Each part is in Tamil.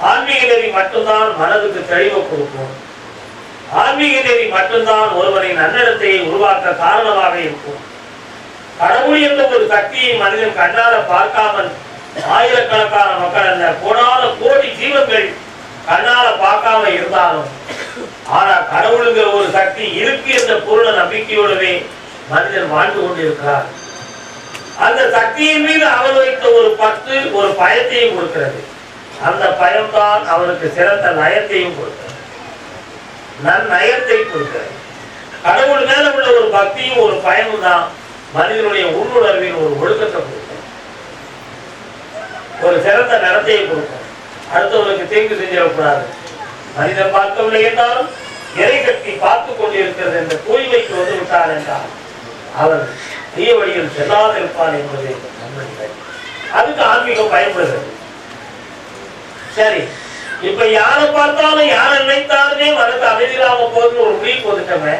ஆன்மீக நெறி மட்டும்தான் மனதுக்கு தெளிவு கொடுக்கும். ஆன்மீக நெறி மட்டும்தான் ஒருவரின் நன்னடத்தை உருவாக்க காரணமாக இருக்கும். கடவுள் என்ற ஒரு சக்தியை மனிதன் கண்ணால பார்க்காமல் ஆயிரக்கணக்கான மக்கள் அல்ல கோடான கோடி ஜீவன்கள் கண்ணால பார்க்காம இருந்தாலும், ஆனா கடவுளுங்கிற ஒரு சக்தி இருக்கு என்ற பூர்ண நம்பிக்கையோடவே மனிதன் வாழ்ந்து கொண்டிருக்கிறார். அந்த சக்தியின் மீது அவன் வைத்த ஒரு பற்று ஒரு பயத்தையும் கொடுக்கிறது. அந்த பயம்தான் அவனுக்கு சிறந்த நயத்தையும் கொடுக்கிறது, நன்னயத்தை கொடுக்கிறது. கடவுள் மேல உள்ள ஒரு பக்தியும் ஒரு பயமும் தான் மனிதனுடைய உள்ளுணர்வின் ஒரு ஒழுக்கத்தை கொடுக்கும், ஒரு சிறந்த நடத்தையை கொடுக்கும். அடுத்தவர்களுக்கு தீங்கு செஞ்சிடக்கூடாது. மனிதன் பார்க்கவில்லை என்றாலும் இறை சக்தி பார்த்து கொண்டிருக்கிறது என்ற தூய்மைக்கு வந்து விட்டார் என்றால் அவன் தீய வழியில் செல்லாது இருப்பான் என்பது நன்மை. அதுக்கு ஆன்மீகம் பயன்படுகிறது. சரி, இப்ப யாரை பார்த்தாலும் யாரை நினைத்தாலுமே மனது அமைதியில்லாம போதுன்னு ஒரு முடிவுக்கு வந்துட்டோமே.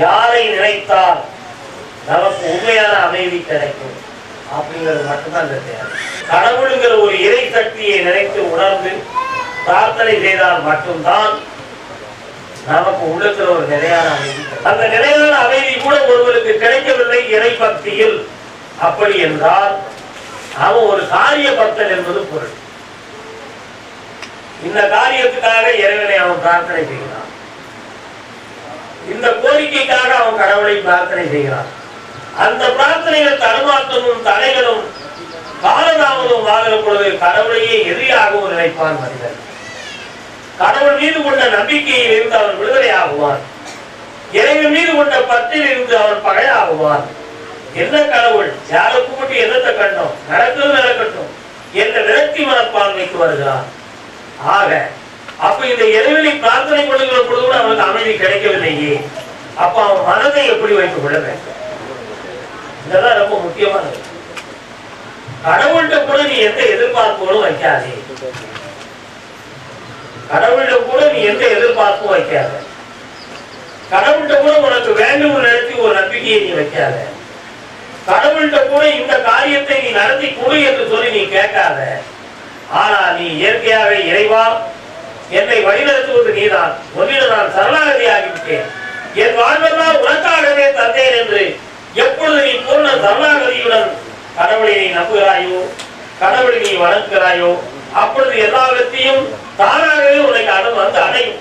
யாரை நினைத்தால் நமக்கு உண்மையான அமைதி கிடைக்கும் அப்படிங்கிறது மட்டும்தான் தேவை. கடவுளுங்கிற ஒரு இறை சக்தியை நினைத்து உணர்ந்து பிரார்த்தனை செய்தால் மட்டும்தான் நமக்கு உள்ளத்துல ஒரு நிலையான அமைதி. அந்த நிலையான அமைதி கூட ஒருவருக்கு கிடைக்கவில்லை இறை பக்தியில். அப்படி என்றால் அவன் ஒரு காரிய பக்தன் என்பது பொருள். இந்த காரியத்துக்காக இறைவனை அவன் பிரார்த்தனை செய்கிறான், இந்த கோரிக்கைக்காக அவன் கடவுளை பிரார்த்தனை செய்கிறான். அந்த பிரார்த்தனைகள் தடுமாற்றமும் தடைகளும் காலதாமதம் ஆகிற பொழுது கடவுளையே எதிரியாகவும் நினைப்பான் மனிதன். கடவுள் மீது கொண்ட நம்பிக்கையில் இருந்து அவன் விடுதலை ஆகுவான். இறைவன் மீது கொண்ட பற்றில் இருந்து அவன் பகையாகுவான். என்ன கடவுள் யாருக்கு மட்டும் என்னத்தை கண்டோம், நடக்கிறது நடக்கட்டும் என்ற விரக்தி மனப்பான்மைக்கு வருகிறான். ஆக அப்ப இந்த இறைவனை பிரார்த்தனை கொள்ளுகிற பொழுது கூட அவனுக்கு அமைதி கிடைக்கவில்லையே. அப்ப அவன் மனதை எப்படி வைத்துக் கொள்ள வேண்டும்? இதெல்லாம் ரொம்ப முக்கியமானது. கடவுள்கிட்ட கூட நீ எந்த எதிர்பார்ப்புகளும் வைக்காதே. கடவுள்கிட்ட கூட நீ எந்த எதிர்பார்ப்பும் வைக்காத. கடவுள்கிட்ட கூட உனக்கு வேண்டும் நினைத்து ஒரு நம்பிக்கையை நீ வைக்காத. கடவுள்கிட்ட கூட இந்த காரியத்தை நீ நடத்தி கொடு என்று சொல்லி நீ கேட்காத. ஆனா நீ இயற்கையாக இறைவா என்னை வழிநடத்துவது நீதான், ஒன்றில் நான் சரணாகதி ஆகிவிட்டேன், என் வாழ்வெல்லாம் உனக்காகவே தந்தேன் என்று எப்பொழுது நீ பூர்ண சரணாகதியுடன் கடவுளை நீ நம்புகிறாயோ, கடவுளை நீ வணங்குகிறாயோ, அப்பொழுது எல்லாவற்றையும் தானாகவே உனக்கு வந்து அடையும்.